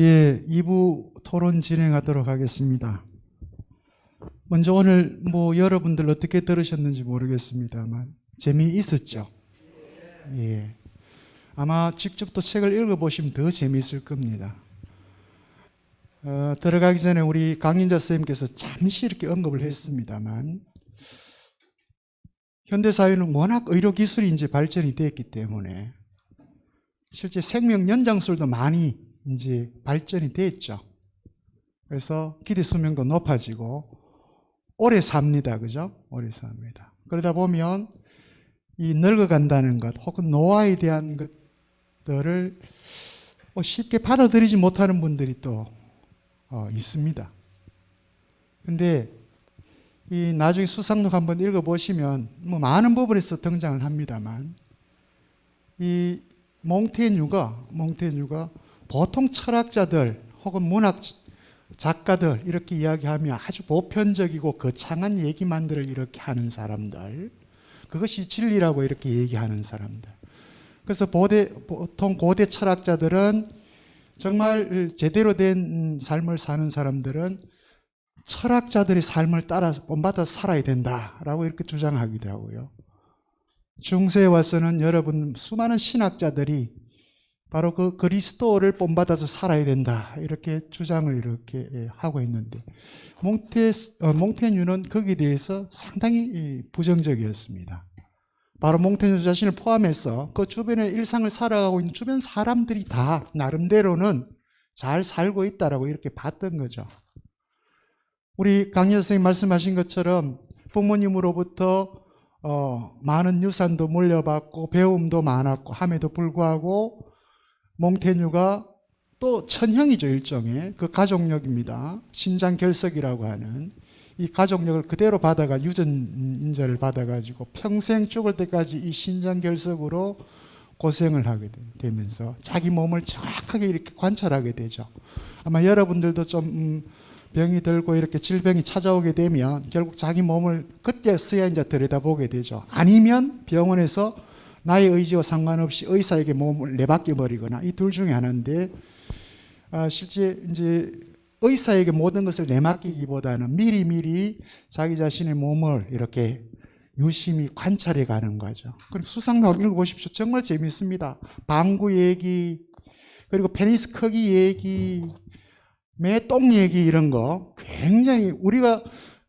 예, 2부 토론 진행하도록 하겠습니다. 먼저 오늘 여러분들 어떻게 들으셨는지 모르겠습니다만 재미있었죠? 예. 아마 직접 또 책을 읽어보시면 더 재미있을 겁니다. 들어가기 전에 우리 강인자 선생님께서 잠시 이렇게 언급을 했습니다만 현대사회는 워낙 의료기술이 이제 발전이 됐기 때문에 실제 생명 연장술도 많이 이제 발전이 됐죠. 그래서 기대 수명도 높아지고 오래 삽니다. 그죠? 오래 삽니다. 그러다 보면 이 늙어간다는 것 혹은 노화에 대한 것들을 쉽게 받아들이지 못하는 분들이 또 있습니다. 근데 이 나중에 수상록 한번 읽어보시면 많은 부분에서 등장을 합니다만 이 몽테뉴가 보통 철학자들 혹은 문학 작가들 이렇게 이야기하면 아주 보편적이고 거창한 얘기만들을 이렇게 하는 사람들, 그것이 진리라고 이렇게 얘기하는 사람들. 그래서 보통 고대 철학자들은 정말 제대로 된 삶을 사는 사람들은 철학자들의 삶을 따라서 본받아서 살아야 된다라고 이렇게 주장하기도 하고요. 중세에 와서는 여러분 수많은 신학자들이 바로 그 그리스도를 본받아서 살아야 된다 이렇게 주장을 이렇게 하고 있는데 몽테뉴는 거기에 대해서 상당히 부정적이었습니다. 바로 몽테뉴 자신을 포함해서 그 주변의 일상을 살아가고 있는 주변 사람들이 다 나름대로는 잘 살고 있다라고 이렇게 봤던 거죠. 우리 강연 선생님 말씀하신 것처럼 부모님으로부터 많은 유산도 물려받고 배움도 많았고 함에도 불구하고 몽테뉴가 또 천형이죠. 일종의 그 가족력입니다. 신장결석이라고 하는 이 가족력을 그대로 받아가 유전인자를 받아가지고 평생 죽을 때까지 이 신장결석으로 고생을 하게 되면서 자기 몸을 정확하게 이렇게 관찰하게 되죠. 아마 여러분들도 좀 병이 들고 이렇게 질병이 찾아오게 되면 결국 자기 몸을 그때서야 이제 들여다보게 되죠. 아니면 병원에서 나의 의지와 상관없이 의사에게 몸을 내맡겨 버리거나 이 둘 중에 하나인데 실제 이제 의사에게 모든 것을 내맡기기보다는 미리미리 자기 자신의 몸을 이렇게 유심히 관찰해 가는 거죠. 그리고 수상록 읽어보십시오. 정말 재밌습니다. 방구 얘기, 그리고 페니스 크기 얘기, 매똥 얘기 이런 거 굉장히 우리가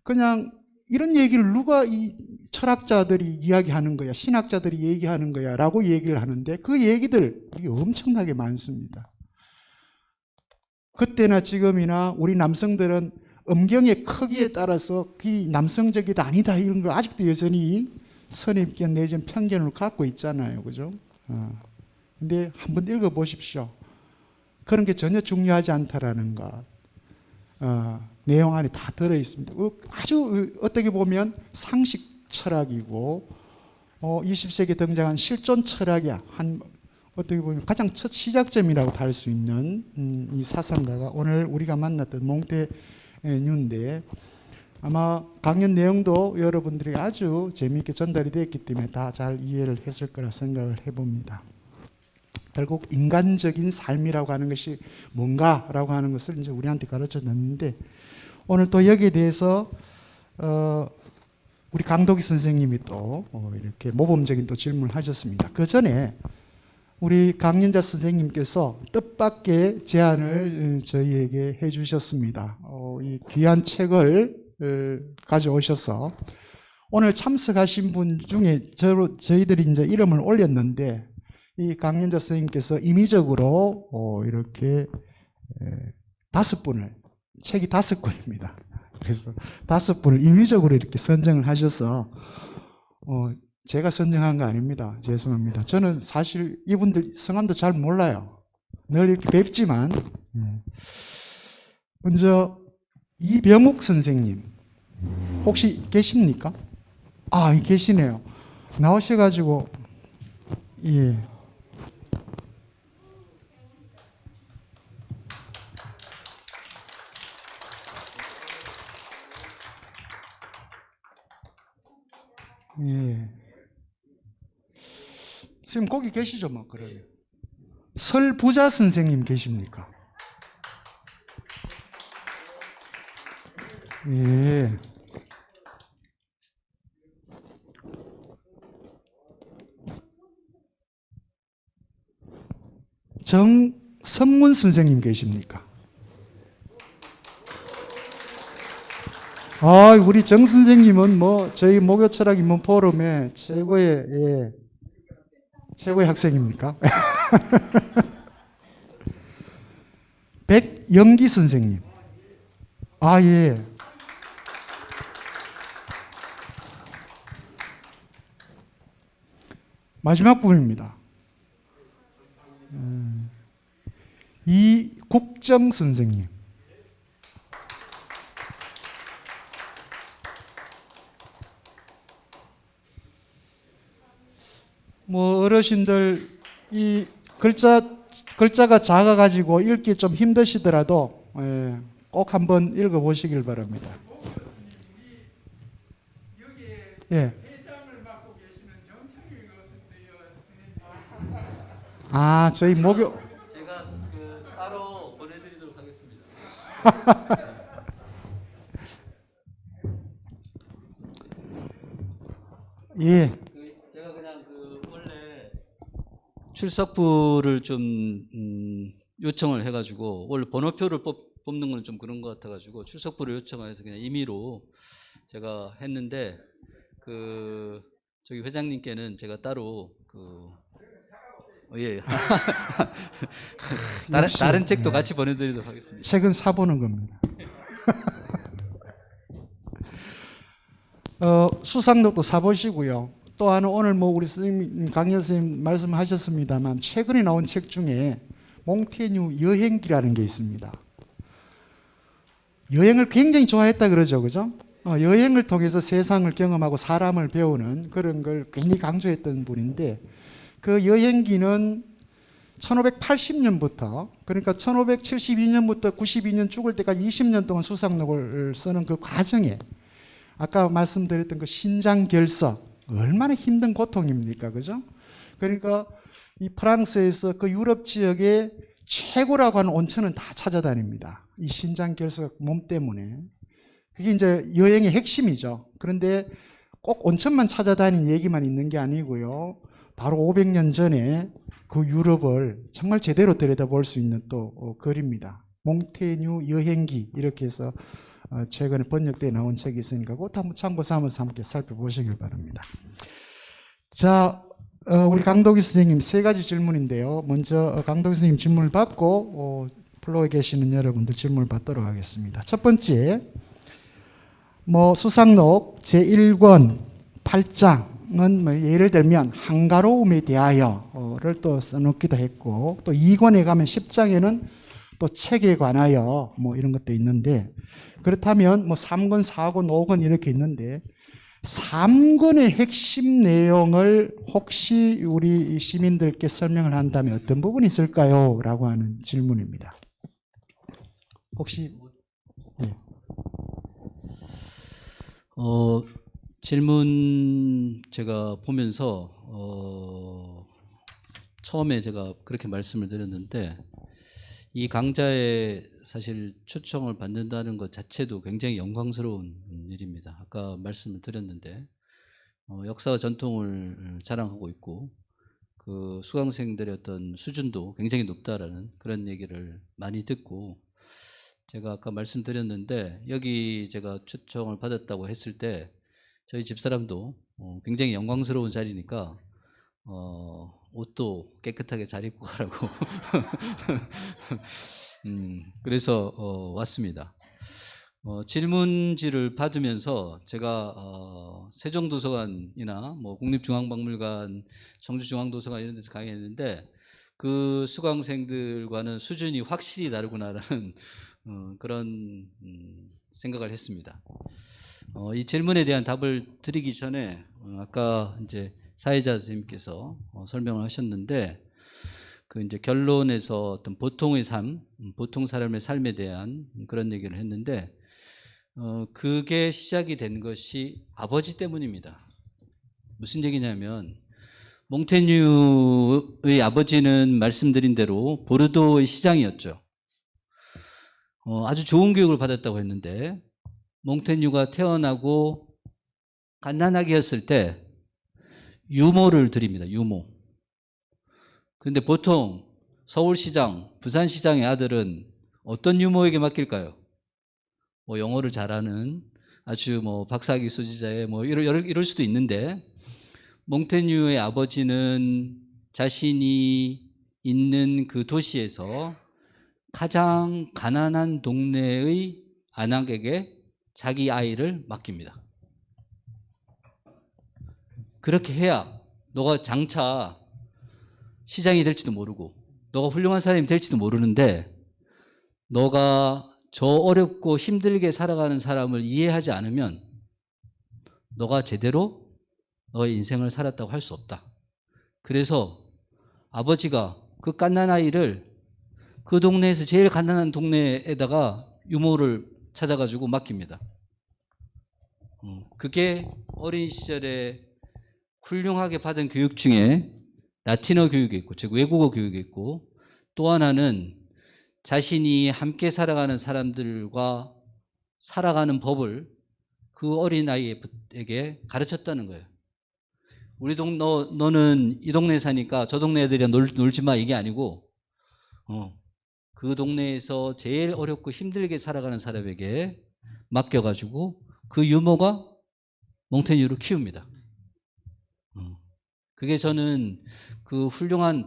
그냥 이런 얘기를 누가 이 철학자들이 이야기하는 거야, 신학자들이 얘기하는 거야 라고 얘기를 하는데 그 얘기들 엄청나게 많습니다. 그때나 지금이나 우리 남성들은 음경의 크기에 따라서 그 남성적이다 아니다 이런 걸 아직도 여전히 선입견 내지는 편견을 갖고 있잖아요. 그죠? 근데 한번 읽어보십시오. 그런 게 전혀 중요하지 않다라는 것. 내용 안에 다 들어있습니다. 아주 어떻게 보면 상식 철학이고 20세기에 등장한 실존 철학이야. 어떻게 보면 가장 첫 시작점이라고 할 수 있는 이 사상가가 오늘 우리가 만났던 몽테뉴인데 아마 강연 내용도 여러분들이 아주 재미있게 전달이 됐기 때문에 다 잘 이해를 했을 거라 생각을 해봅니다. 결국 인간적인 삶이라고 하는 것이 뭔가라고 하는 것을 이제 우리한테 가르쳐 줬는데 오늘 또 여기에 대해서 우리 강도기 선생님이 또 이렇게 모범적인 또 질문을 하셨습니다. 그 전에 우리 강연자 선생님께서 뜻밖의 제안을 저희에게 해주셨습니다. 이 귀한 책을 가져오셔서 오늘 참석하신 분 중에 저희들이 이제 이름을 올렸는데 이 강연자 선생님께서 임의적으로 이렇게 5분을 책이 5권입니다. 그래서 5분을 임의적으로 이렇게 선정을 하셔서 제가 선정한 거 아닙니다. 죄송합니다. 저는 사실 이분들 성함도 잘 몰라요. 늘 이렇게 뵙지만 먼저 이병욱 선생님 혹시 계십니까? 계시네요. 나오셔가지고 예. 예. 지금 거기 계시죠, 뭐, 그러면. 설부자 선생님 계십니까? 예. 정성문 선생님 계십니까? 아, 우리 정 선생님은 뭐 저희 목요 철학 입문 포럼의 최고의 예, 최고의 학생입니까? 백영기 선생님. 아, 예. 마지막 분입니다. 이국정 선생님. 뭐 어르신들 이 글자가 작아가지고 읽기 좀 힘드시더라도 예, 꼭 한번 읽어보시길 바랍니다. 예. 아, 저희 목요 제가 따로 보내드리도록 하겠습니다. 예. 제가 그냥 원래 출석부를 좀 요청을 해가지고 원래 번호표를 뽑는 건 좀 그런 것 같아가지고 출석부를 요청해서 그냥 임의로 제가 했는데 저기 회장님께는 제가 따로 예 다른 책도 같이 보내드리도록 하겠습니다. 책은 사보는 겁니다. 수상록도 사보시고요. 또 하나 오늘 뭐 우리 선생님 강연 선생님 말씀하셨습니다만 최근에 나온 책 중에 몽테뉴 여행기라는 게 있습니다. 여행을 굉장히 좋아했다 그러죠, 그죠? 여행을 통해서 세상을 경험하고 사람을 배우는 그런 걸 굉장히 강조했던 분인데 그 여행기는 1580년부터 그러니까 1572년부터 92년 죽을 때까지 20년 동안 수상록을 쓰는 그 과정에 아까 말씀드렸던 그 신장결석 얼마나 힘든 고통입니까, 그죠? 그러니까 이 프랑스에서 그 유럽 지역의 최고라고 하는 온천은 다 찾아다닙니다. 이 신장결석 몸 때문에. 그게 이제 여행의 핵심이죠. 그런데 꼭 온천만 찾아다닌 얘기만 있는 게 아니고요. 바로 500년 전에 그 유럽을 정말 제대로 들여다볼 수 있는 또 글입니다. 몽테뉴 여행기 이렇게 해서 최근에 번역되어 나온 책이 있으니까 그것도 한번 참고 삼아서 함께 살펴보시길 바랍니다. 자, 우리 강도기 선생님 세 가지 질문인데요. 먼저 강도기 선생님 질문을 받고 플로어에 계시는 여러분들 질문을 받도록 하겠습니다. 첫 번째, 뭐 수상록 제1권 8장은 뭐 예를 들면 한가로움에 대하여를 또 써놓기도 했고 또 2권에 가면 10장에는 또 책에 관하여 뭐 이런 것도 있는데 그렇다면 뭐 3권, 4권, 5권 이렇게 있는데 3권의 핵심 내용을 혹시 우리 시민들께 설명을 한다면 어떤 부분이 있을까요? 라고 하는 질문입니다. 혹시 예. 질문 제가 보면서 처음에 제가 그렇게 말씀을 드렸는데 이 강좌에 사실 초청을 받는다는 것 자체도 굉장히 영광스러운 일입니다. 아까 말씀을 드렸는데 역사와 전통을 자랑하고 있고 그 수강생들의 어떤 수준도 굉장히 높다라는 그런 얘기를 많이 듣고 제가 아까 말씀드렸는데 여기 제가 초청을 받았다고 했을 때 저희 집사람도 굉장히 영광스러운 자리니까 옷도 깨끗하게 잘 입고 가라고 그래서 왔습니다. 질문지를 받으면서 제가 세종도서관이나 뭐 국립중앙박물관, 청주중앙도서관 이런 데서 강의했는데 그 수강생들과는 수준이 확실히 다르구나라는 그런 생각을 했습니다. 이 질문에 대한 답을 드리기 전에 아까 이제 사회자 선생님께서 설명을 하셨는데 그 이제 결론에서 어떤 보통의 삶, 보통 사람의 삶에 대한 그런 얘기를 했는데 그게 시작이 된 것이 아버지 때문입니다. 무슨 얘기냐면 몽테뉴의 아버지는 말씀드린 대로 보르도의 시장이었죠. 아주 좋은 교육을 받았다고 했는데 몽테뉴가 태어나고 갓난아기였을 때 유모를 드립니다. 유모. 근데 보통 서울시장, 부산시장의 아들은 어떤 유모에게 맡길까요? 뭐 영어를 잘하는 아주 뭐 박사학위 소지자의 뭐 이럴 수도 있는데, 몽테뉴의 아버지는 자신이 있는 그 도시에서 가장 가난한 동네의 아낙에게 자기 아이를 맡깁니다. 그렇게 해야 너가 장차 시장이 될지도 모르고 너가 훌륭한 사람이 될지도 모르는데, 너가 저 어렵고 힘들게 살아가는 사람을 이해하지 않으면 너가 제대로 너의 인생을 살았다고 할 수 없다. 그래서 아버지가 그 갓난아이를 그 동네에서 제일 가난한 동네에다가 유모를 찾아가지고 맡깁니다. 그게 어린 시절에 훌륭하게 받은 교육 중에 라틴어 교육이 있고, 즉 외국어 교육이 있고, 또 하나는 자신이 함께 살아가는 사람들과 살아가는 법을 그 어린아이에게 가르쳤다는 거예요. 너는 이 동네에 사니까 저 동네 애들이랑 놀지 마, 이게 아니고, 그 동네에서 제일 어렵고 힘들게 살아가는 사람에게 맡겨가지고 그 유모가 몽테뉴를 키웁니다. 그게 저는 그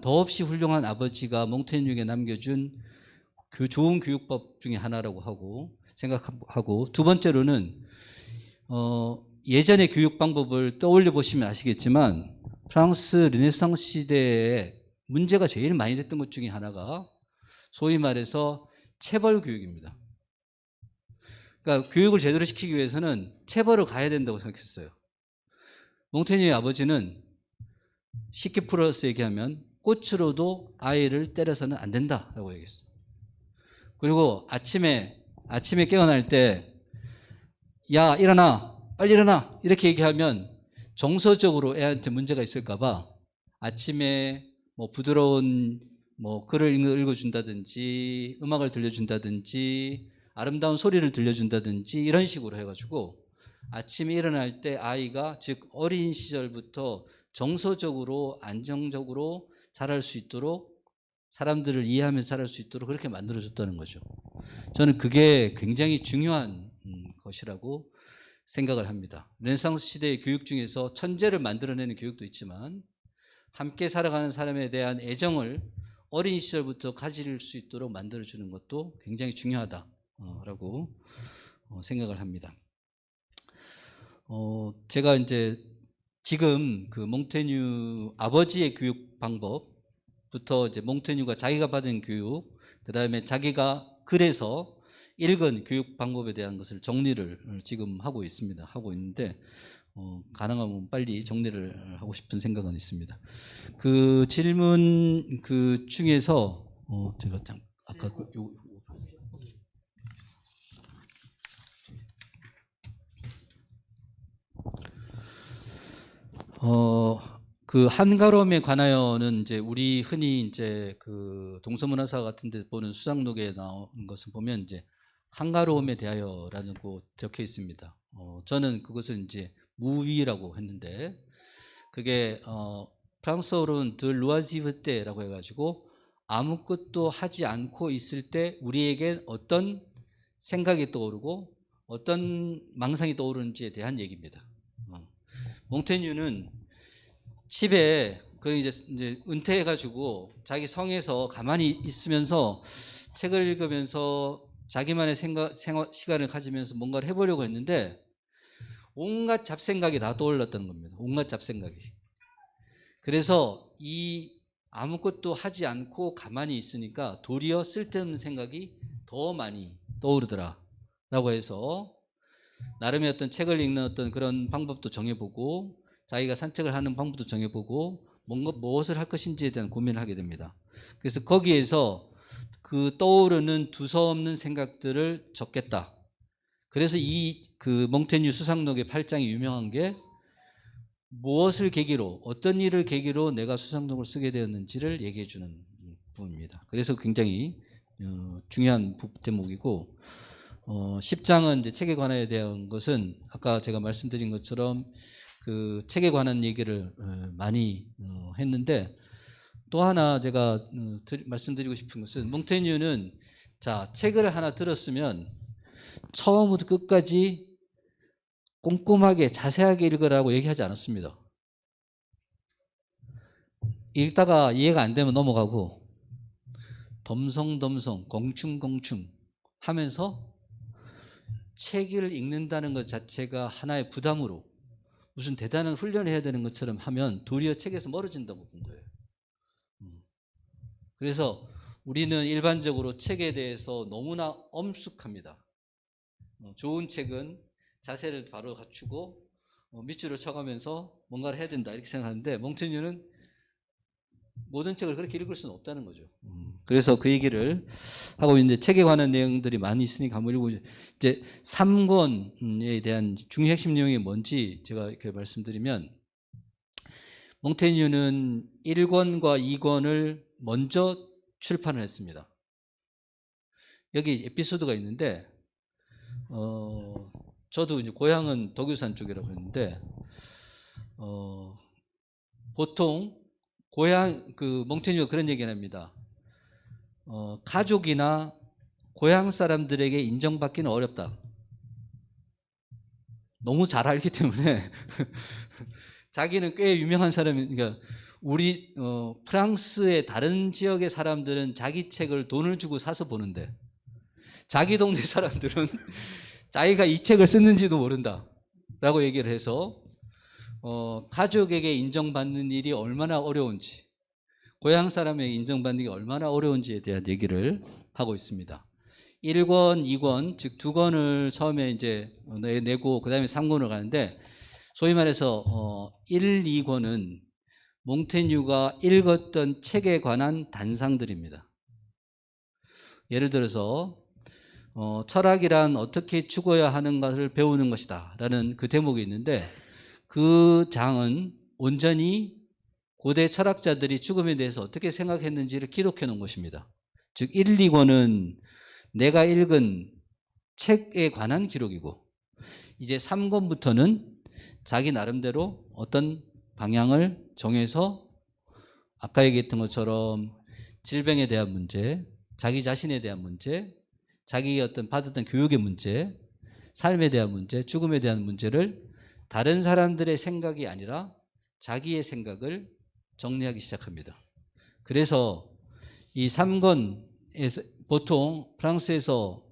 더없이 훌륭한 아버지가 몽테뉴에게 남겨준 그 좋은 교육법 중에 하나라고 생각하고, 두 번째로는 예전의 교육 방법을 떠올려 보시면 아시겠지만, 프랑스 르네상스 시대에 문제가 제일 많이 됐던 것 중에 하나가 소위 말해서 체벌 교육입니다. 그러니까 교육을 제대로 시키기 위해서는 체벌을 가야 된다고 생각했어요. 몽테뉴의 아버지는 쉽게 풀어서 얘기하면 꽃으로도 아이를 때려서는 안 된다라고 얘기했어요. 그리고 아침에 깨어날 때 야, 일어나, 빨리 일어나, 이렇게 얘기하면 정서적으로 애한테 문제가 있을까봐 아침에 뭐 부드러운 뭐 글을 읽어준다든지, 음악을 들려준다든지, 아름다운 소리를 들려준다든지, 이런 식으로 해가지고 아침에 일어날 때 아이가, 즉 어린 시절부터 정서적으로 안정적으로 자랄 수 있도록, 사람들을 이해하면서 자랄 수 있도록 그렇게 만들어줬다는 거죠. 저는 그게 굉장히 중요한 것이라고 생각을 합니다. 르네상스 시대의 교육 중에서 천재를 만들어내는 교육도 있지만, 함께 살아가는 사람에 대한 애정을 어린 시절부터 가질 수 있도록 만들어주는 것도 굉장히 중요하다라고 생각을 합니다. 제가 이제 지금 그 몽테뉴 아버지의 교육 방법부터 이제 몽테뉴가 자기가 받은 교육, 그 다음에 자기가 그래서 읽은 교육 방법에 대한 것을 정리를 지금 하고 있는데, 가능하면 빨리 정리를 하고 싶은 생각은 있습니다. 그 질문 그 중에서 제가 아까 그 한가로움에 관하여는 이제 우리 흔히 이제 그 동서문화사 같은 데 보는 수상록에 나오는 것을 보면 이제 한가로움에 대하여라는 거 적혀 있습니다. 저는 그것을 이제 무위라고 했는데, 그게 프랑스어로는 드 루아지브 때라고 해가지고 아무것도 하지 않고 있을 때 우리에게 어떤 생각이 떠오르고 어떤 망상이 떠오르는지에 대한 얘기입니다. 몽테뉴는 집에 그 이제 은퇴해가지고 자기 성에서 가만히 있으면서 책을 읽으면서 자기만의 시간을 가지면서 뭔가를 해보려고 했는데 온갖 잡생각이 다 떠올랐다는 겁니다. 온갖 잡생각이. 그래서 이 아무것도 하지 않고 가만히 있으니까 도리어 쓸데없는 생각이 더 많이 떠오르더라 라고 해서 나름의 어떤 책을 읽는 어떤 그런 방법도 정해보고, 자기가 산책을 하는 방법도 정해보고, 무엇을 할 것인지에 대한 고민을 하게 됩니다. 그래서 거기에서 그 떠오르는 두서없는 생각들을 적겠다. 그래서 그 몽테뉴 수상록의 8장이 유명한 게 무엇을 계기로, 어떤 일을 계기로 내가 수상록을 쓰게 되었는지를 얘기해 주는 부분입니다. 그래서 굉장히 중요한 대목이고, 10장은 이제 책에 관하에 대한 것은 아까 제가 말씀드린 것처럼 그 책에 관한 얘기를 많이 했는데, 또 하나 제가 말씀드리고 싶은 것은, 몽테뉴는 자, 책을 하나 들었으면 처음부터 끝까지 꼼꼼하게 자세하게 읽으라고 얘기하지 않았습니다. 읽다가 이해가 안 되면 넘어가고 덤성덤성 공충공충 하면서 책을 읽는다는 것 자체가 하나의 부담으로 무슨 대단한 훈련을 해야 되는 것처럼 하면 도리어 책에서 멀어진다고 본 거예요. 그래서 우리는 일반적으로 책에 대해서 너무나 엄숙합니다. 좋은 책은 자세를 바로 갖추고 밑줄을 쳐가면서 뭔가를 해야 된다 이렇게 생각하는데, 몽테뉴는 모든 책을 그렇게 읽을 수는 없다는 거죠. 그래서 그 얘기를 하고 있는데, 책에 관한 내용들이 많이 있으니까 한번 읽어보죠. 이제 3권에 대한 중요 핵심 내용이 뭔지 제가 이렇게 말씀드리면, 몽테뉴는 1권과 2권을 먼저 출판을 했습니다. 여기 에피소드가 있는데, 저도 이제 고향은 덕유산 쪽이라고 했는데, 보통 그 몽테뉴가 그런 얘기를 합니다. 가족이나 고향 사람들에게 인정받기는 어렵다. 너무 잘 알기 때문에 자기는 꽤 유명한 사람이니까, 우리 프랑스의 다른 지역의 사람들은 자기 책을 돈을 주고 사서 보는데 자기 동네 사람들은 자기가 이 책을 썼는지도 모른다 라고 얘기를 해서 가족에게 인정받는 일이 얼마나 어려운지, 고향 사람에게 인정받는 게 얼마나 어려운지에 대한 얘기를 하고 있습니다. 1권, 2권, 즉 2권을 처음에 이제 내고 그 다음에 3권을 가는데, 소위 말해서 1, 2권은 몽테뉴가 읽었던 책에 관한 단상들입니다. 예를 들어서 철학이란 어떻게 죽어야 하는 것을 배우는 것이다 라는 그 대목이 있는데, 그 장은 온전히 고대 철학자들이 죽음에 대해서 어떻게 생각했는지를 기록해 놓은 것입니다. 즉 1, 2권은 내가 읽은 책에 관한 기록이고, 이제 3권부터는 자기 나름대로 어떤 방향을 정해서 아까 얘기했던 것처럼 질병에 대한 문제, 자기 자신에 대한 문제, 자기가 어떤 받았던 교육의 문제, 삶에 대한 문제, 죽음에 대한 문제를 다른 사람들의 생각이 아니라 자기의 생각을 정리하기 시작합니다. 그래서 이 3권에서 보통 프랑스에서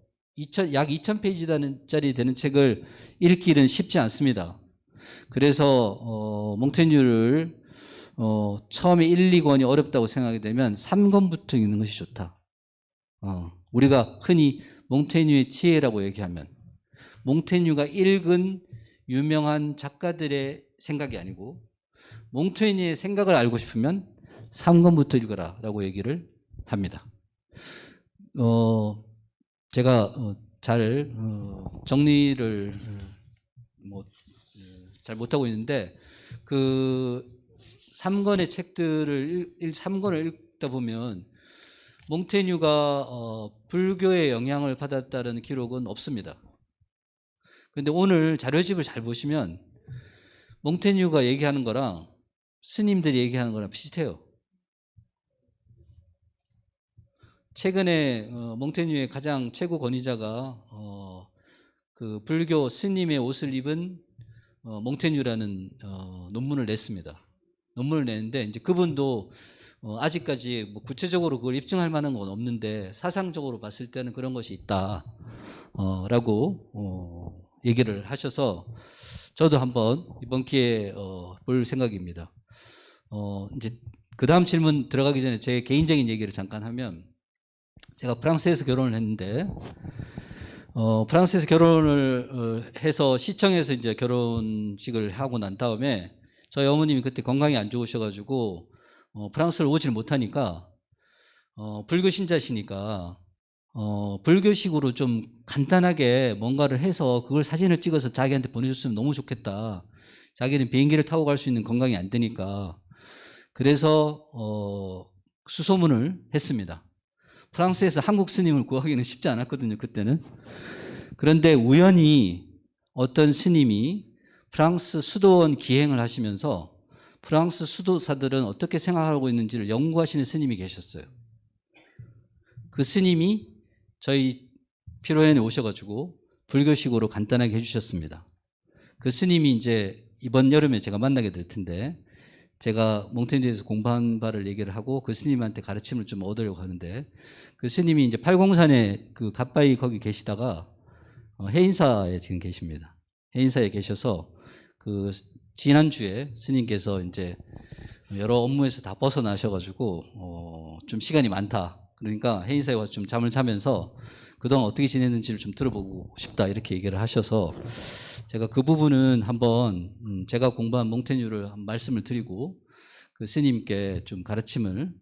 약 2000페이지짜리 되는 책을 읽기는 쉽지 않습니다. 그래서 몽테뉴를 처음에 1, 2권이 어렵다고 생각이 되면 3권부터 읽는 것이 좋다. 우리가 흔히 몽테뉴의 지혜라고 얘기하면, 몽테뉴가 읽은 유명한 작가들의 생각이 아니고 몽테뉴의 생각을 알고 싶으면 3권부터 읽어라 라고 얘기를 합니다. 제가 잘 정리를 잘 못하고 있는데, 그 3권의 책들을 3권을 읽다 보면 몽테뉴가 불교의 영향을 받았다는 기록은 없습니다. 그런데 오늘 자료집을 잘 보시면 몽테뉴가 얘기하는 거랑 스님들이 얘기하는 거랑 비슷해요. 최근에 몽테뉴의 가장 최고 권위자가 그 불교 스님의 옷을 입은 몽테뉴라는 논문을 냈습니다. 논문을 내는데, 이제 그분도 아직까지 뭐 구체적으로 그걸 입증할 만한 건 없는데 사상적으로 봤을 때는 그런 것이 있다 라고 얘기를 하셔서, 저도 한번 이번 기회에 볼 생각입니다. 이제 그 다음 질문 들어가기 전에 제 개인적인 얘기를 잠깐 하면, 제가 프랑스에서 결혼을 했는데 프랑스에서 결혼을 해서 시청에서 이제 결혼식을 하고 난 다음에 저희 어머님이 그때 건강이 안 좋으셔가지고 프랑스를 오질 못하니까 불교 신자시니까 불교식으로 좀 간단하게 뭔가를 해서 그걸 사진을 찍어서 자기한테 보내줬으면 너무 좋겠다. 자기는 비행기를 타고 갈 수 있는 건강이 안 되니까. 그래서 수소문을 했습니다. 프랑스에서 한국 스님을 구하기는 쉽지 않았거든요, 그때는. 그런데 우연히 어떤 스님이 프랑스 수도원 기행을 하시면서 프랑스 수도사들은 어떻게 생각하고 있는지를 연구하시는 스님이 계셨어요. 그 스님이 저희 피로연에 오셔가지고 불교식으로 간단하게 해주셨습니다. 그 스님이 이제 이번 여름에 제가 만나게 될 텐데, 제가 몽테뉴에서 공부한 바를 얘기를 하고 그 스님한테 가르침을 좀 얻으려고 하는데, 그 스님이 이제 팔공산에 그 갓바위 거기 계시다가 해인사에 지금 계십니다. 해인사에 계셔서 그 지난주에 스님께서 이제 여러 업무에서 다 벗어나셔가지고 좀 시간이 많다. 그러니까 해인사에 와서 좀 잠을 자면서 그동안 어떻게 지냈는지를 좀 들어보고 싶다 이렇게 얘기를 하셔서 제가 그 부분은 한번 제가 공부한 몽테뉴를 한 말씀을 드리고 그 스님께 좀 가르침을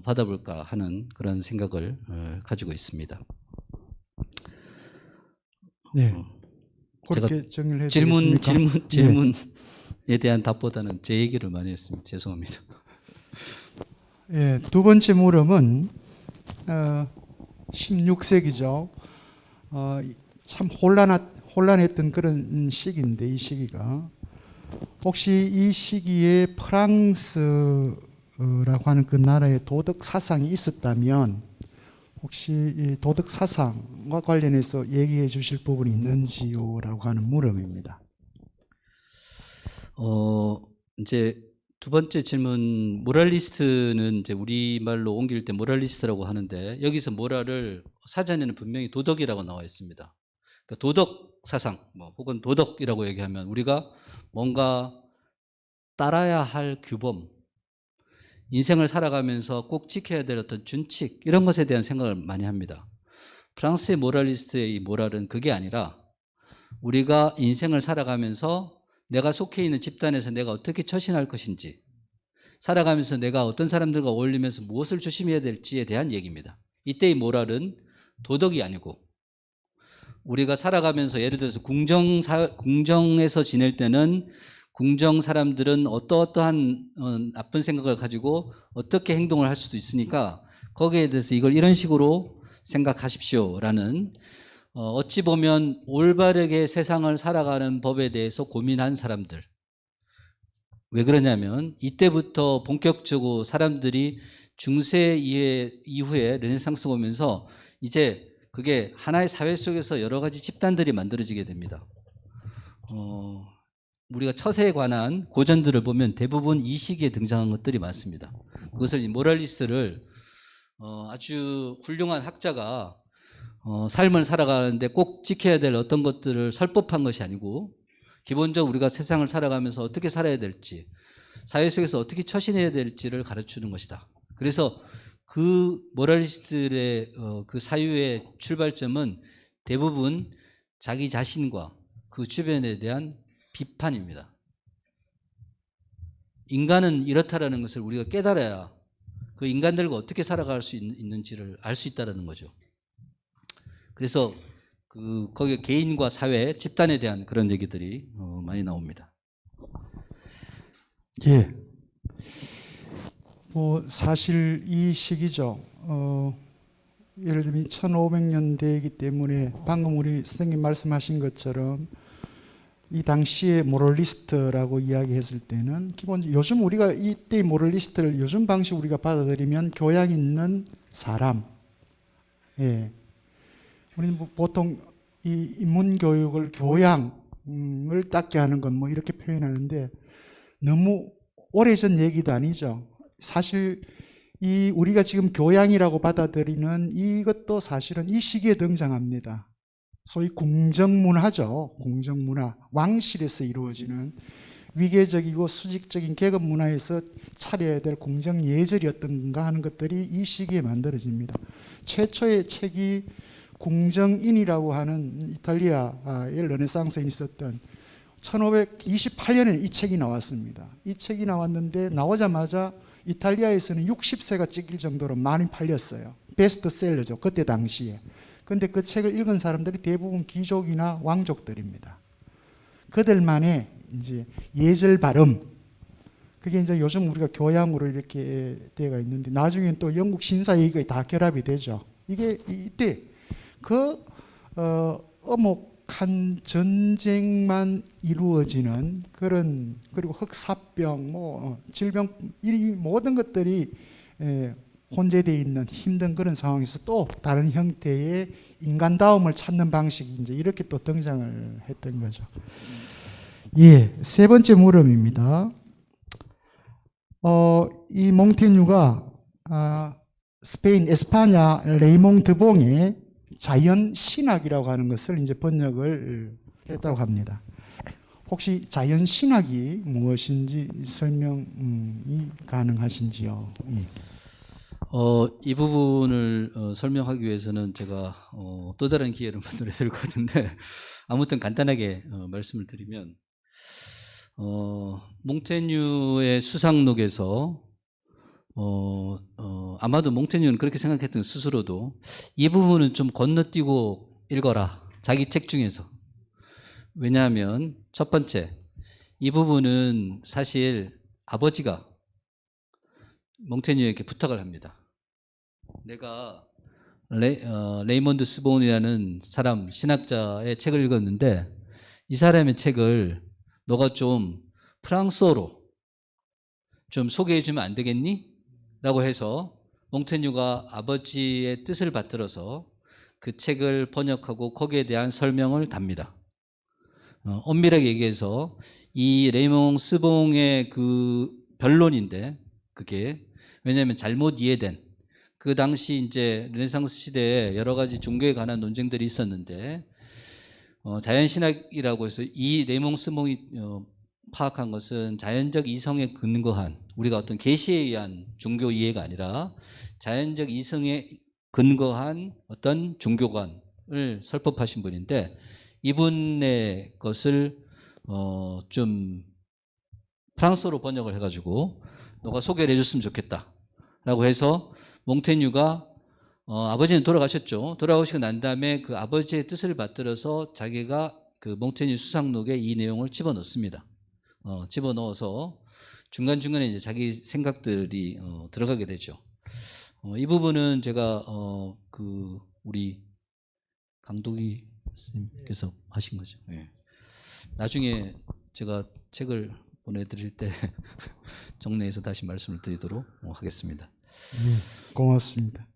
받아볼까 하는 그런 생각을 가지고 있습니다. 네. 제가 그렇게 정리를 해주겠습니까? 질문에 대한 답보다는 제 얘기를 많이 했습니다. 죄송합니다. 예, 두 번째 물음은 16세기죠. 참 혼란했던 그런 시기인데, 이 시기가 혹시 이 시기에 프랑스라고 하는 그 나라의 도덕 사상이 있었다면 혹시 이 도덕 사상과 관련해서 얘기해 주실 부분이 있는지요라고 하는 물음입니다. 이제 두 번째 질문, 모랄리스트는 이제 우리말로 옮길 때 모랄리스트라고 하는데, 여기서 모랄을 사전에는 분명히 도덕이라고 나와 있습니다. 그러니까 도덕 사상, 혹은 도덕이라고 얘기하면 우리가 뭔가 따라야 할 규범, 인생을 살아가면서 꼭 지켜야 될 어떤 준칙, 이런 것에 대한 생각을 많이 합니다. 프랑스의 모랄리스트의 이 모랄은 그게 아니라 우리가 인생을 살아가면서 내가 속해 있는 집단에서 내가 어떻게 처신할 것인지, 살아가면서 내가 어떤 사람들과 어울리면서 무엇을 조심해야 될지에 대한 얘기입니다. 이때의 모랄은 도덕이 아니고, 우리가 살아가면서 예를 들어서 궁정에서 지낼 때는 궁정 사람들은 어떠한 나쁜 생각을 가지고 어떻게 행동을 할 수도 있으니까 거기에 대해서 이걸 이런 식으로 생각하십시오라는, 어찌 보면 올바르게 세상을 살아가는 법에 대해서 고민한 사람들. 왜 그러냐면 이때부터 본격적으로 사람들이 중세 이후에 르네상스가 오면서 이제 그게 하나의 사회 속에서 여러 가지 집단들이 만들어지게 됩니다. 우리가 처세에 관한 고전들을 보면 대부분 이 시기에 등장한 것들이 많습니다. 그것을 이 모랄리스트를 아주 훌륭한 학자가 삶을 살아가는데 꼭 지켜야 될 어떤 것들을 설법한 것이 아니고, 기본적으로 우리가 세상을 살아가면서 어떻게 살아야 될지, 사회 속에서 어떻게 처신해야 될지를 가르치는 것이다. 그래서 그 모랄리스트의 그 사유의 출발점은 대부분 자기 자신과 그 주변에 대한 비판입니다. 인간은 이렇다라는 것을 우리가 깨달아야 그 인간들과 어떻게 살아갈 수 있는지를 알 수 있다는 거죠. 그래서 거기 개인과 사회, 집단에 대한 그런 얘기들이 많이 나옵니다. 예. 사실 이 시기죠. 예를 들면 1500년대이기 때문에 방금 우리 선생님 말씀하신 것처럼 이 당시에 모럴리스트라고 이야기했을 때는 기본적으로 요즘 우리가 이때의 모럴리스트를 요즘 방식 우리가 받아들이면 교양 있는 사람. 예. 우리는 보통 이 인문 교육을 교양을 닦게 하는 건 이렇게 표현하는데 너무 오래전 얘기도 아니죠. 사실 이 우리가 지금 교양이라고 받아들이는 이것도 사실은 이 시기에 등장합니다. 소위 궁정문화죠. 궁정문화. 왕실에서 이루어지는 위계적이고 수직적인 계급 문화에서 차려야 될 궁정예절이었던가 하는 것들이 이 시기에 만들어집니다. 최초의 책이 궁정인이라고 하는 이탈리아의 르네상스에 있었던 1528년에 이 책이 나왔습니다. 이 책이 나왔는데 나오자마자 이탈리아에서는 60세가 찍힐 정도로 많이 팔렸어요. 베스트셀러죠. 그때 당시에. 근데 그 책을 읽은 사람들이 대부분 귀족이나 왕족들입니다. 그들만의 이제 예절 발음. 그게 이제 요즘 우리가 교양으로 이렇게 되어 있는데 나중엔 또 영국 신사 얘기가 다 결합이 되죠. 이게 이때 엄혹한 전쟁만 이루어지는 그런, 그리고 흑사병, 질병, 이 모든 것들이 혼재되어 있는 힘든 그런 상황에서 또 다른 형태의 인간다움을 찾는 방식이 이제 이렇게 또 등장을 했던 거죠. 예, 세 번째 물음입니다. 이 몽테뉴가 스페인 에스파냐 레이몽 드봉의 자연 신학이라고 하는 것을 이제 번역을 했다고 합니다. 혹시 자연 신학이 무엇인지 설명이 가능하신지요? 예. 이 부분을 설명하기 위해서는 제가 또 다른 기회를 만들어야 될 것 같은데 아무튼 간단하게 말씀을 드리면 몽테뉴의 수상록에서 아마도 몽테뉴는 그렇게 생각했던 스스로도 이 부분은 좀 건너뛰고 읽어라. 자기 책 중에서. 왜냐하면 첫 번째, 이 부분은 사실 아버지가 몽테뉴에게 부탁을 합니다. 내가 레이먼드 스본이라는 사람, 신학자의 책을 읽었는데 이 사람의 책을 너가 좀 프랑스어로 좀 소개해 주면 안 되겠니? 라고 해서 몽테뉴가 아버지의 뜻을 받들어서 그 책을 번역하고 거기에 대한 설명을 답니다. 엄밀하게 얘기해서 이 레이몽 스봉의 그 변론인데 그게 왜냐하면 잘못 이해된 그 당시 이제 르네상스 시대에 여러 가지 종교에 관한 논쟁들이 있었는데 자연신학이라고 해서 이 레이몽 스봉이 파악한 것은 자연적 이성에 근거한 우리가 어떤 계시에 의한 종교 이해가 아니라 자연적 이성에 근거한 어떤 종교관을 설법하신 분인데 이분의 것을 좀 프랑스어로 번역을 해가지고 너가 소개를 해줬으면 좋겠다라고 해서 몽테뉴가 아버지는 돌아가셨죠. 돌아가시고 난 다음에 그 아버지의 뜻을 받들어서 자기가 그 몽테뉴 수상록에 이 내용을 집어넣습니다. 집어넣어서 중간중간에 이제 자기 생각들이 들어가게 되죠. 이 부분은 제가 그 우리 강독이 스님께서 하신 거죠. 예. 나중에 제가 책을 보내드릴 때 정리해서 다시 말씀을 드리도록 하겠습니다. 예, 고맙습니다.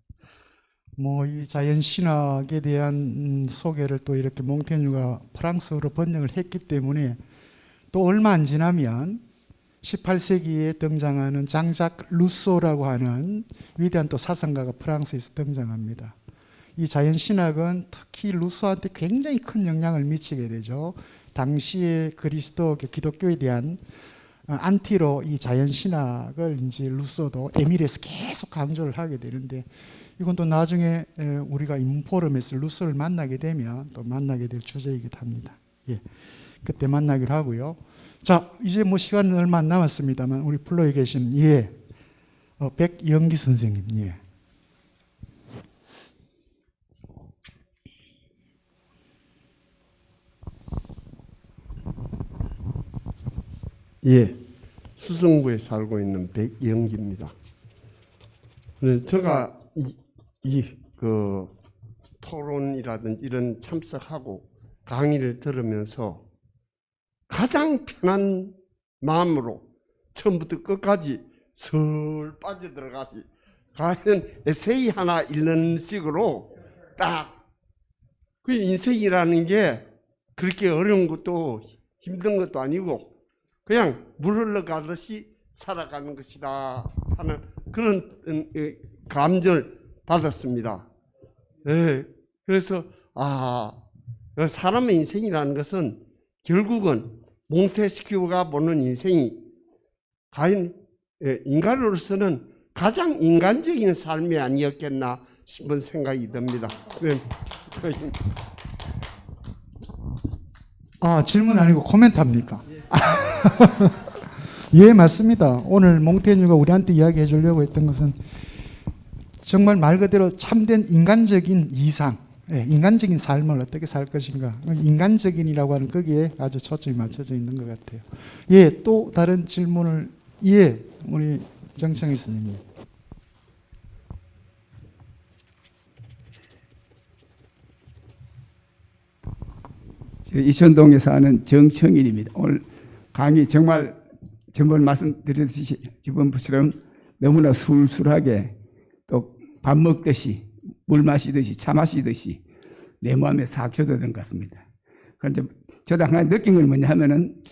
이 자연 신학에 대한 소개를 또 이렇게 몽테뉴가 프랑스어로 번역을 했기 때문에 또 얼마 안 지나면 18세기에 등장하는 장작 루소라고 하는 위대한 또 사상가가 프랑스에서 등장합니다. 이 자연신학은 특히 루소한테 굉장히 큰 영향을 미치게 되죠. 당시의 그리스도 기독교에 대한 안티로 이 자연신학을 이제 루소도 에밀에서 계속 강조를 하게 되는데 이건 또 나중에 우리가 인문포럼에서 루소를 만나게 되면 또 만나게 될 주제이기도 합니다. 예. 그때 만나기로 하고요. 자, 이제 시간은 얼마 안 남았습니다만 우리 플로에 계신 백영기 선생님. 예. 예, 수성구에 살고 있는 백영기입니다. 제가 그 토론이라든지 이런 참석하고 강의를 들으면서 가장 편한 마음으로 처음부터 끝까지 슬 빠져들어가시 가는 에세이 하나 읽는 식으로 딱 그 인생이라는 게 그렇게 어려운 것도 힘든 것도 아니고 그냥 물 흘러가듯이 살아가는 것이다 하는 그런 감정을 받았습니다. 네, 그래서 사람의 인생이라는 것은 결국은 몽테스키우가 보는 인생이 과연 인간으로서는 가장 인간적인 삶이 아니었겠나 싶은 생각이 듭니다. 질문 아니고 코멘트 합니까? 예, 맞습니다. 오늘 몽테뉴가 우리한테 이야기해 주려고 했던 것은 정말 말 그대로 참된 인간적인 이상, 인간적인 삶을 어떻게 살 것인가. 인간적인이라고 하는 거기에 아주 초점이 맞춰져 있는 것 같아요. 예, 또 다른 질문을, 우리 정청일 스님. 저 이천동에 사는 정청일입니다. 오늘 강의 정말 전번 말씀드렸듯이 지금처럼 너무나 술술하게 또 밥 먹듯이 물 마시듯이 차 마시듯이 내 마음에 싹 젖어든 것 같습니다. 그런데 저도 한 가지 느낀 건 뭐냐 하면은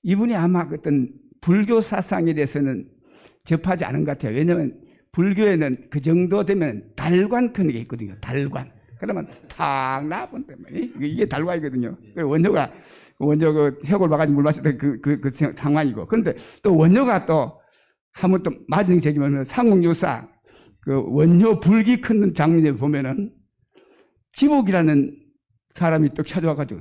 이분이 아마 어떤 불교 사상에 대해서는 접하지 않은 것 같아요. 왜냐하면 불교에는 그 정도 되면 달관 크는 게 있거든요. 달관. 그러면 탁 나본다. 이게 달관이거든요. 원효가 그 해골 봐가지고 물 마시던 그 상황이고. 그런데 또 원효가 또 한번 또 맞은 제기면 상국유사 그 원효 불기 큰 장면에 보면은 지복이라는 사람이 또 찾아와가지고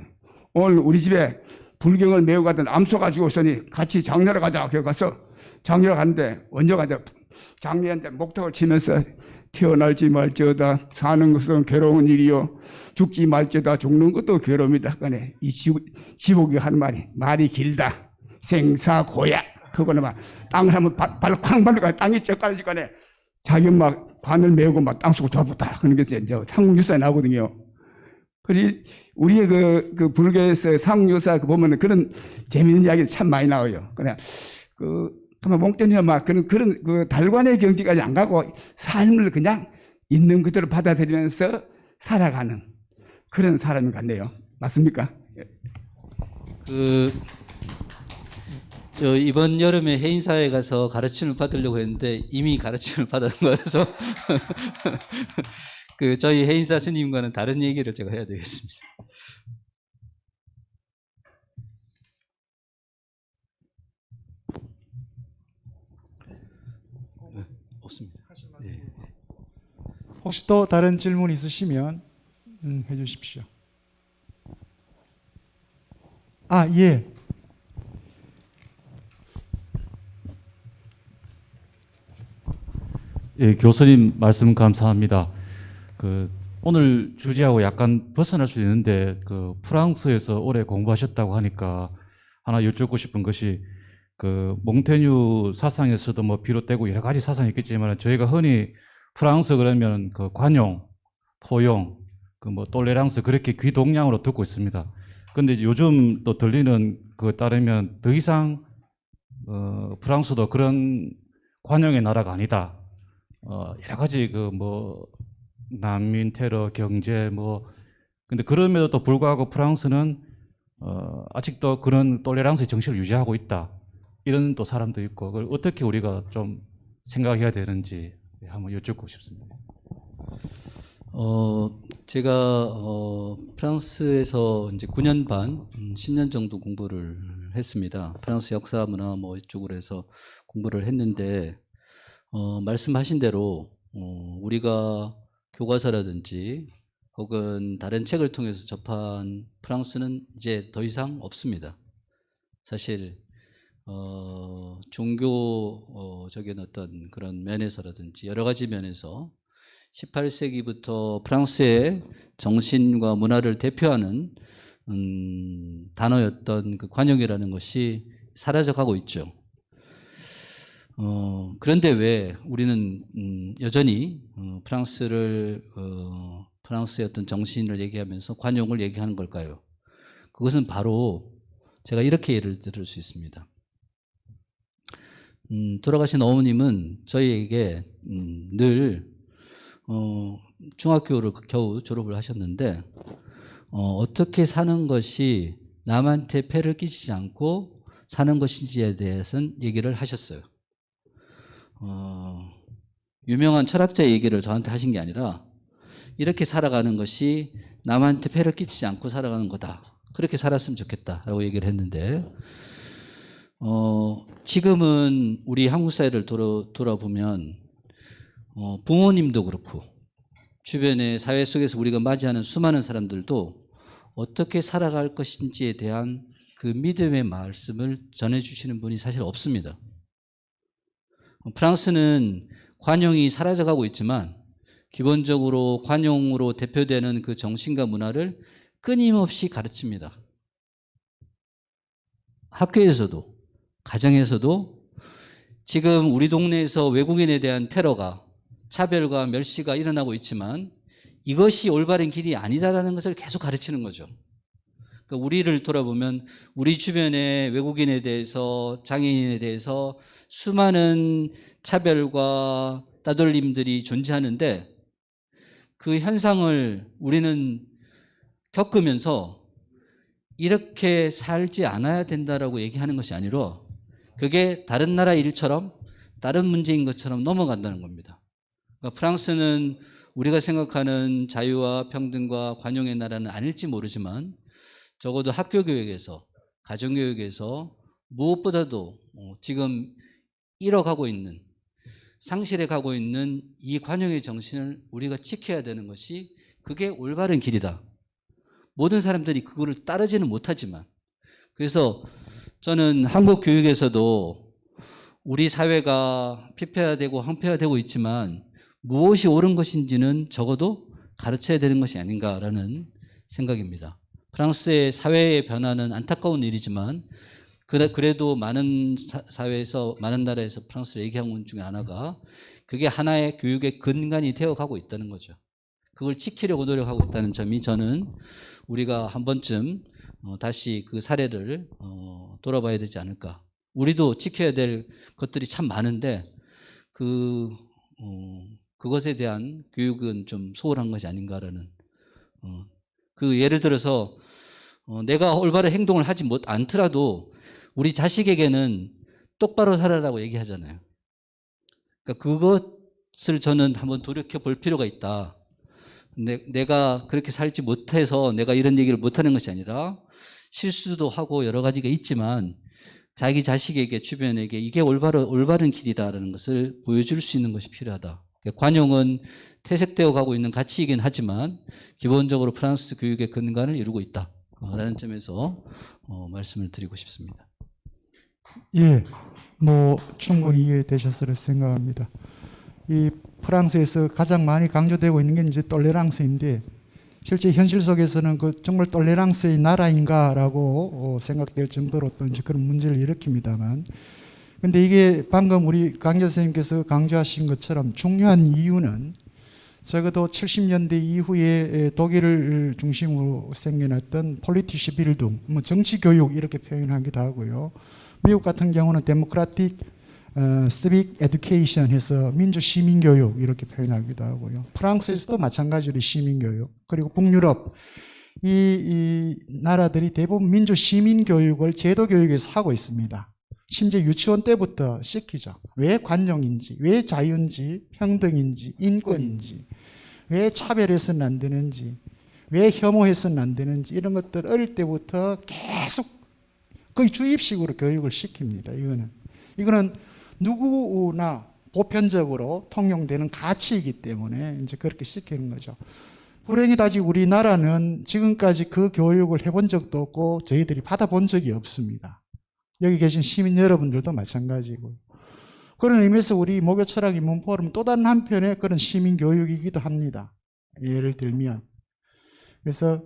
오늘 우리 집에 불경을 메고 가던 암소 가지고 오더니 같이 장례를 가자. 그래 가서 장례를 갔는데 원효가 이제 장례한테 목탁을 치면서 태어날지 말지어다 사는 것은 괴로운 일이요 죽지 말지어다 죽는 것도 괴로움이다. 그러네 이 지복이 하는 말이 길다. 생사고야. 그거는 막 땅을 한번 발로 쾅 밟으니까 땅이 쩍가지고 가네. 자기 막 관을 메우고 막 땅속으로 들어붙다. 그런 게 이제 상국유사에 나오거든요. 그리고 우리의 그 불교에서 상국유사 보면은 그런 재미있는 이야기 참 많이 나와요. 그냥 아마 몽땅이 아마 그런 그 달관의 경지까지 안 가고 삶을 그냥 있는 그대로 받아들이면서 살아가는 그런 사람인 것 같네요. 맞습니까? 저 이번 여름에 해인사에 가서 가르침을 받으려고 했는데 이미 가르침을 받은 거라서 저희 해인사 스님과는 다른 얘기를 제가 해야 되겠습니다. 없습니다. 네. 혹시 또 다른 질문 있으시면 해주십시오. 예. 예, 교수님 말씀 감사합니다. 오늘 주제하고 약간 벗어날 수 있는데 프랑스에서 오래 공부하셨다고 하니까 하나 여쭙고 싶은 것이 몽테뉴 사상에서도 뭐 비롯되고 여러 가지 사상이 있겠지만 저희가 흔히 프랑스 그러면 관용, 포용, 뭐 톨레랑스 그렇게 귀동량으로 듣고 있습니다. 근데 요즘 또 들리는 그에 따르면 더 이상 프랑스도 그런 관용의 나라가 아니다. 여러 가지 뭐 난민 테러 경제 근데 그럼에도 불구하고 프랑스는 아직도 그런 톨레랑스의 정신을 유지하고 있다. 이런 또 사람도 있고 그걸 어떻게 우리가 좀 생각해야 되는지 한번 여쭙고 싶습니다. 제가 프랑스에서 이제 9년 반, 10년 정도 공부를 했습니다. 프랑스 역사, 문화 뭐 이쪽으로 해서 공부를 했는데 말씀하신 대로 우리가 교과서라든지 혹은 다른 책을 통해서 접한 프랑스는 이제 더 이상 없습니다. 사실 종교적인 어떤 그런 면에서라든지 여러 가지 면에서 18세기부터 프랑스의 정신과 문화를 대표하는 단어였던 그 관용이라는 것이 사라져가고 있죠. 그런데 왜 우리는 여전히 프랑스의 어떤 정신을 얘기하면서 관용을 얘기하는 걸까요? 그것은 바로 제가 이렇게 예를 들을 수 있습니다. 돌아가신 어머님은 저희에게 늘 중학교를 겨우 졸업을 하셨는데 어떻게 사는 것이 남한테 폐를 끼치지 않고 사는 것인지에 대해서는 얘기를 하셨어요. 유명한 철학자의 얘기를 저한테 하신 게 아니라 이렇게 살아가는 것이 남한테 폐를 끼치지 않고 살아가는 거다. 그렇게 살았으면 좋겠다라고 얘기를 했는데 지금은 우리 한국 사회를 돌아보면 부모님도 그렇고 주변의 사회 속에서 우리가 맞이하는 수많은 사람들도 어떻게 살아갈 것인지에 대한 그 믿음의 말씀을 전해주시는 분이 사실 없습니다. 프랑스는 관용이 사라져가고 있지만 기본적으로 관용으로 대표되는 그 정신과 문화를 끊임없이 가르칩니다. 학교에서도 가정에서도 지금 우리 동네에서 외국인에 대한 테러가 차별과 멸시가 일어나고 있지만 이것이 올바른 길이 아니다라는 것을 계속 가르치는 거죠. 그러니까 우리를 돌아보면 우리 주변의 외국인에 대해서, 장애인에 대해서 수많은 차별과 따돌림들이 존재하는데 그 현상을 우리는 겪으면서 이렇게 살지 않아야 된다라고 얘기하는 것이 아니라 그게 다른 나라 일처럼 다른 문제인 것처럼 넘어간다는 겁니다. 그러니까 프랑스는 우리가 생각하는 자유와 평등과 관용의 나라는 아닐지 모르지만 적어도 학교 교육에서, 가정 교육에서 무엇보다도 지금 잃어가고 있는, 상실해 가고 있는 이 관용의 정신을 우리가 지켜야 되는 것이 그게 올바른 길이다. 모든 사람들이 그거를 따르지는 못하지만, 그래서 저는 한국 교육에서도 우리 사회가 피폐화되고 황폐화되고 있지만 무엇이 옳은 것인지는 적어도 가르쳐야 되는 것이 아닌가라는 생각입니다. 프랑스의 사회의 변화는 안타까운 일이지만 그래도 많은 사회에서, 많은 나라에서 프랑스를 얘기한 것 중에 하나가 그게 하나의 교육의 근간이 되어가고 있다는 거죠. 그걸 지키려고 노력하고 있다는 점이 저는 우리가 한 번쯤 다시 그 사례를 돌아봐야 되지 않을까. 우리도 지켜야 될 것들이 참 많은데 그것에 대한 교육은 좀 소홀한 것이 아닌가라는 그 예를 들어서 내가 올바른 행동을 하지 않더라도 우리 자식에게는 똑바로 살아라고 얘기하잖아요. 그러니까 그것을 저는 한번 돌이켜 볼 필요가 있다. 내가 그렇게 살지 못해서 내가 이런 얘기를 못하는 것이 아니라 실수도 하고 여러 가지가 있지만 자기 자식에게, 주변에게 이게 올바른 길이다라는 것을 보여줄 수 있는 것이 필요하다. 관용은 퇴색되어 가고 있는 가치이긴 하지만 기본적으로 프랑스 교육의 근간을 이루고 있다라는 점에서 말씀을 드리고 싶습니다. 예, 뭐 충분히 이해되셨을 생각합니다. 이 프랑스에서 가장 많이 강조되고 있는 게 이제 톨레랑스인데 실제 현실 속에서는 그 정말 톨레랑스의 나라인가라고 생각될 정도로 또 이제 그런 문제를 일으킵니다만, 근데 이게 방금 우리 강재 선생님께서 강조하신 것처럼 중요한 이유는 적어도 70년대 이후에 독일을 중심으로 생겨났던 폴리티시 빌딩, 뭐 정치 교육 이렇게 표현하기도 하고요. 미국 같은 경우는 데모크라틱 civic education 해서 민주 시민 교육 이렇게 표현하기도 하고요. 프랑스에서도 마찬가지로 시민 교육, 그리고 북유럽 이 나라들이 대부분 민주 시민 교육을 제도 교육에서 하고 있습니다. 심지어 유치원 때부터 시키죠. 왜 관용인지, 왜 자유인지, 평등인지, 인권인지, 왜 차별해서는 안 되는지, 왜 혐오해서는 안 되는지 이런 것들 어릴 때부터 계속 거의 주입식으로 교육을 시킵니다. 이거는 누구나 보편적으로 통용되는 가치이기 때문에 이제 그렇게 시키는 거죠. 불행히다지 우리나라는 지금까지 그 교육을 해본 적도 없고 저희들이 받아본 적이 없습니다. 여기 계신 시민 여러분들도 마찬가지고요. 그런 의미에서 우리 목요 철학 인문 포럼 또 다른 한편의 그런 시민 교육이기도 합니다. 예를 들면 그래서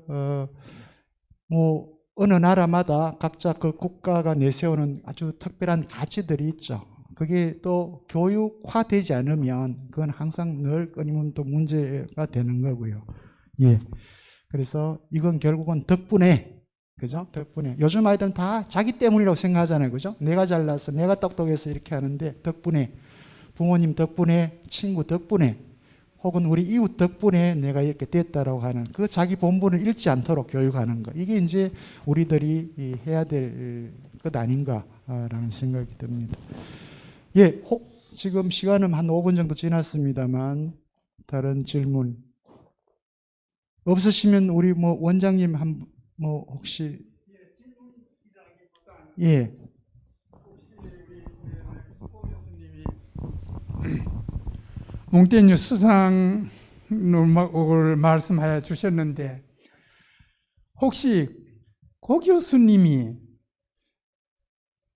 뭐 어느 나라마다 각자 그 국가가 내세우는 아주 특별한 가치들이 있죠. 그게 또 교육화되지 않으면 그건 항상 늘 끊임없는 또 문제가 되는 거고요. 예. 그래서 이건 결국은 덕분에, 그죠? 덕분에. 요즘 아이들은 다 자기 때문이라고 생각하잖아요. 그죠? 내가 잘나서, 내가 똑똑해서 이렇게 하는데 덕분에, 부모님 덕분에, 친구 덕분에, 혹은 우리 이웃 덕분에 내가 이렇게 됐다라고 하는 그 자기 본분을 잃지 않도록 교육하는 것. 이게 이제 우리들이 해야 될 것 아닌가라는 생각이 듭니다. 예, 지금 시간은 한 5분 정도 지났습니다만 다른 질문 없으시면 우리 뭐 원장님 뭐 혹시 예. 몽테뉴 수상록을 말씀하여 주셨는데 혹시 고 교수님이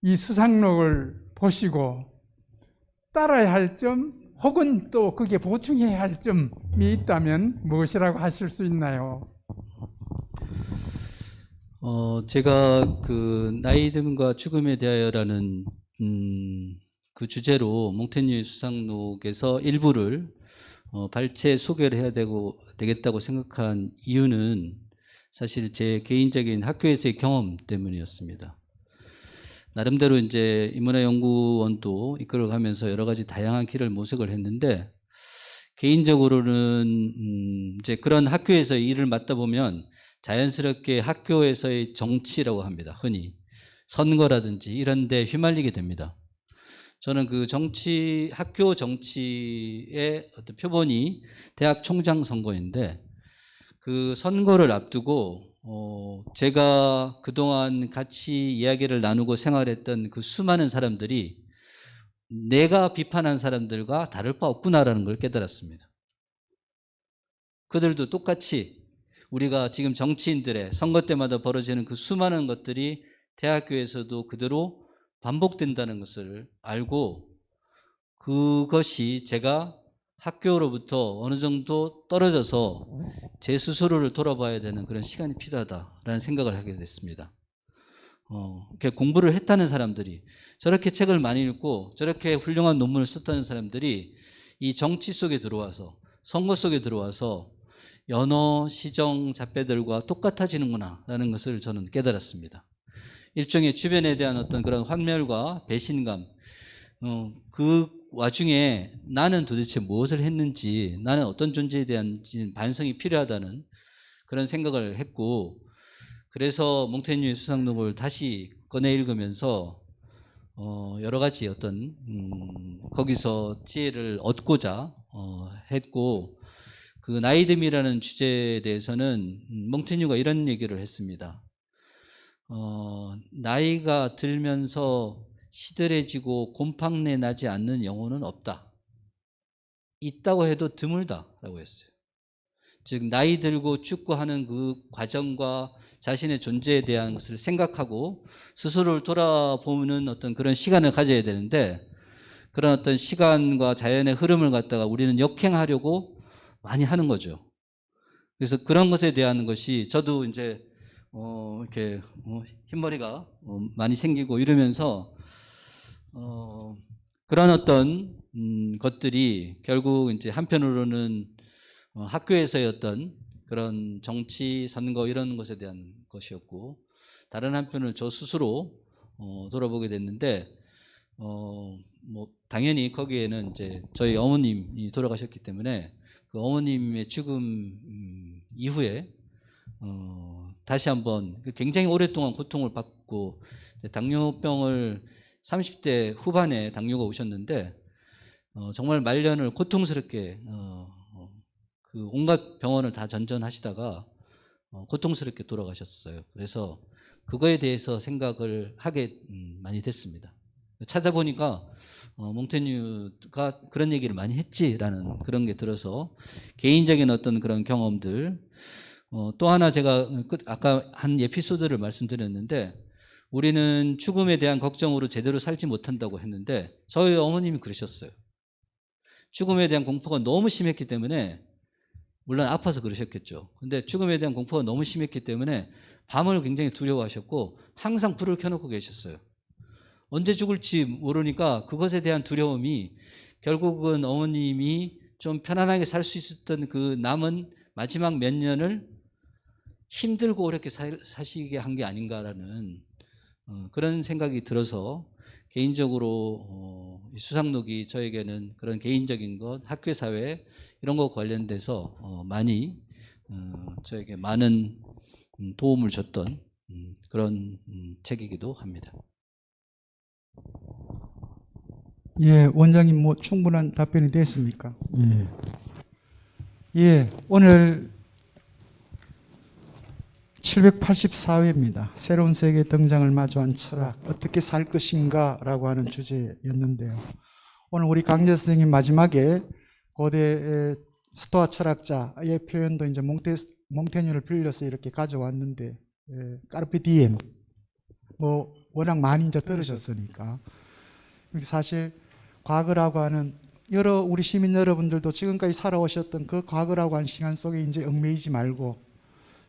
이 수상록을 보시고 따라야 할 점 혹은 또 그게 보충해야 할 점이 있다면 무엇이라고 하실 수 있나요? 제가 그 나이 듦과 죽음에 대하여라는 그 주제로 몽테뉴 수상록에서 일부를 발췌 소개를 해야 되겠다고 생각한 이유는 사실 제 개인적인 학교에서의 경험 때문이었습니다. 나름대로 이제 인문화연구원도 이끌어가면서 여러 가지 다양한 길을 모색을 했는데, 개인적으로는 이제 그런 학교에서 일을 맡다 보면 자연스럽게 학교에서의 정치라고 합니다. 흔히 선거라든지 이런 데 휘말리게 됩니다. 저는 그 정치, 학교 정치의 어떤 표본이 대학 총장 선거인데, 그 선거를 앞두고 제가 그동안 같이 이야기를 나누고 생활했던 그 수많은 사람들이 내가 비판한 사람들과 다를 바 없구나라는 걸 깨달았습니다. 그들도 똑같이 우리가 지금 정치인들의 선거 때마다 벌어지는 그 수많은 것들이 대학교에서도 그대로 반복된다는 것을 알고, 그것이 제가 학교로부터 어느 정도 떨어져서 제 스스로를 돌아봐야 되는 그런 시간이 필요하다라는 생각을 하게 됐습니다. 이렇게 공부를 했다는 사람들이, 저렇게 책을 많이 읽고 저렇게 훌륭한 논문을 썼다는 사람들이 이 정치 속에 들어와서, 선거 속에 들어와서 연어, 시정, 잣배들과 똑같아지는구나 라는 것을 저는 깨달았습니다. 일종의 주변에 대한 어떤 그런 환멸과 배신감, 그 와중에 나는 도대체 무엇을 했는지, 나는 어떤 존재에 대한 반성이 필요하다는 그런 생각을 했고, 그래서 몽테뉴의 수상록을 다시 꺼내 읽으면서 여러 가지 어떤 거기서 지혜를 얻고자 했고, 그 나이듦이라는 주제에 대해서는 몽테뉴가 이런 얘기를 했습니다. 나이가 들면서 시들해지고 곰팡내 나지 않는 영혼은 없다. 있다고 해도 드물다라고 했어요. 즉 나이 들고 죽고 하는 그 과정과 자신의 존재에 대한 것을 생각하고 스스로를 돌아보는 어떤 그런 시간을 가져야 되는데, 그런 어떤 시간과 자연의 흐름을 갖다가 우리는 역행하려고 많이 하는 거죠. 그래서 그런 것에 대한 것이, 저도 이제 이렇게 흰머리가 많이 생기고 이러면서 그런 어떤 것들이 결국 이제 한편으로는 학교에서의 어떤 그런 정치, 선거 이런 것에 대한 것이었고, 다른 한편은 저 스스로 돌아보게 됐는데, 뭐 당연히 거기에는 이제 저희 어머님이 돌아가셨기 때문에 그 어머님의 죽음 이후에 다시 한번 굉장히 오랫동안 고통을 받고, 당뇨병을 30대 후반에 당뇨가 오셨는데 정말 말년을 고통스럽게 그 온갖 병원을 다 전전하시다가 고통스럽게 돌아가셨어요. 그래서 그거에 대해서 생각을 하게 많이 됐습니다. 찾아보니까 몽테뉴가 그런 얘기를 많이 했지라는 그런 게 들어서 개인적인 어떤 그런 경험들, 또 하나 제가 아까 한 에피소드를 말씀드렸는데, 우리는 죽음에 대한 걱정으로 제대로 살지 못한다고 했는데 저희 어머님이 그러셨어요. 죽음에 대한 공포가 너무 심했기 때문에, 물론 아파서 그러셨겠죠. 근데 죽음에 대한 공포가 너무 심했기 때문에 밤을 굉장히 두려워하셨고 항상 불을 켜놓고 계셨어요. 언제 죽을지 모르니까 그것에 대한 두려움이 결국은 어머님이 좀 편안하게 살 수 있었던 그 남은 마지막 몇 년을 힘들고 어렵게 사시게 한 게 아닌가라는 그런 생각이 들어서, 개인적으로 수상록이 저에게는 그런 개인적인 것, 학교 사회 이런 거 관련돼서 많이 저에게 많은 도움을 줬던 그런 책이기도 합니다. 예, 원장님 뭐 충분한 답변이 됐습니까? 예, 오늘 784회입니다. 새로운 세계 등장을 마주한 철학, 어떻게 살 것인가 라고 하는 주제였는데요. 오늘 우리 강재 선생님 마지막에 고대 스토아 철학자의 표현도 이제 몽테뉴를 빌려서 이렇게 가져왔는데, 까르페 디엠, 뭐 워낙 많이 이제 들으셨으니까, 사실 과거라고 하는 여러 우리 시민 여러분들도 지금까지 살아오셨던 그 과거라고 하는 시간 속에 이제 얽매이지 말고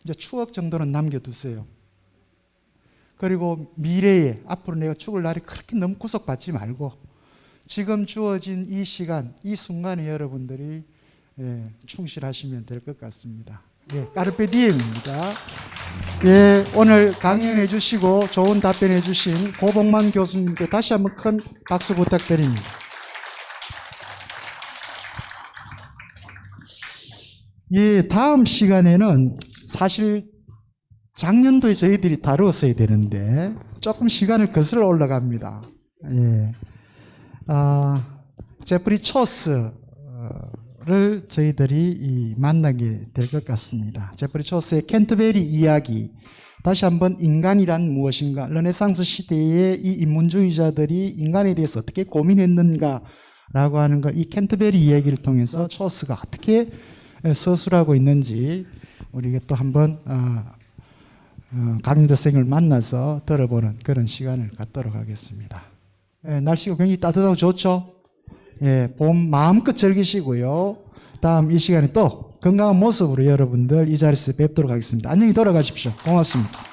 이제 추억 정도는 남겨두세요. 그리고 미래에 앞으로 내가 죽을 날이 그렇게 너무 구속받지 말고 지금 주어진 이 시간, 이 순간에 여러분들이 충실하시면 될 것 같습니다. 예, 까르페디엠입니다. 예, 오늘 강연해 주시고 좋은 답변해 주신 고복만 교수님께 다시 한번 큰 박수 부탁드립니다. 예, 다음 시간에는 사실 작년도에 저희들이 다루었어야 되는데 조금 시간을 거슬러 올라갑니다. 예. 제프리 초스를 저희들이 만나게 될 것 같습니다. 제프리 초스의 캔터베리 이야기, 다시 한번 인간이란 무엇인가, 르네상스 시대의 이 인문주의자들이 인간에 대해서 어떻게 고민했는가라고 하는 걸 이 캔터베리 이야기를 통해서 초스가 어떻게 서술하고 있는지 우리가 또 한번 강의자생을 만나서 들어보는 그런 시간을 갖도록 하겠습니다. 예, 날씨가 굉장히 따뜻하고 좋죠? 예, 봄 마음껏 즐기시고요. 다음 이 시간에 또 건강한 모습으로 여러분들 이 자리에서 뵙도록 하겠습니다. 안녕히 돌아가십시오. 고맙습니다.